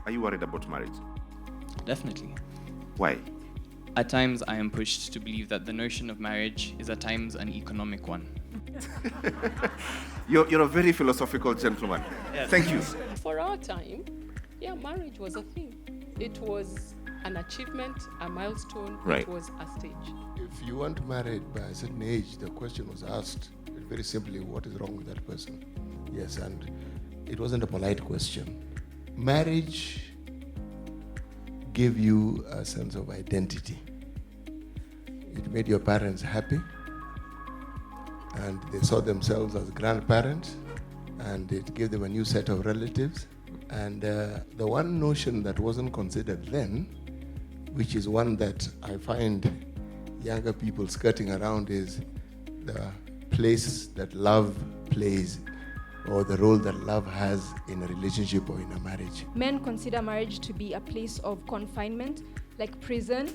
Are you worried about marriage? Definitely. Why? At times, I am pushed to believe that the notion of marriage is at times an economic one. You're a very philosophical gentleman. Yes. Thank you. For our time, marriage was a thing. It was an achievement, a milestone, Right. It was a stage. If you weren't married by a certain age, the question was asked very simply, what is wrong with that person? Yes, and it wasn't a polite question. Marriage gave you a sense of identity. It made your parents happy, and they saw themselves as grandparents, and it gave them a new set of relatives. And the one notion that wasn't considered then, which is one that I find younger people skirting around, is the place that love plays, or the role that love has in a relationship or in a marriage. Men consider marriage to be a place of confinement, like prison.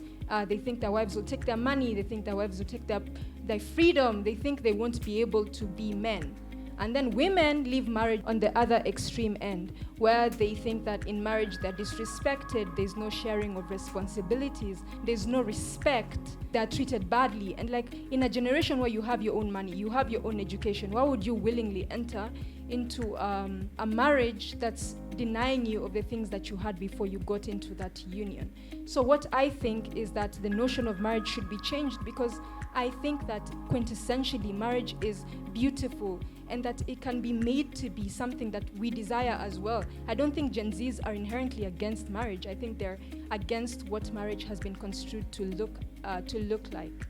They think their wives will take their money, they think their wives will take their freedom, they think they won't be able to be men. And then women leave marriage on the other extreme end, where they think that in marriage they're disrespected, there's no sharing of responsibilities, there's no respect, they're treated badly. And like in a generation where you have your own money, you have your own education, why would you willingly enter into a marriage that's denying you of the things that you had before you got into that union? So what I think is that the notion of marriage should be changed, because I think that quintessentially marriage is beautiful and that it can be made to be something that we desire as well. I don't think Gen Zs are inherently against marriage. I think they're against what marriage has been construed to look like.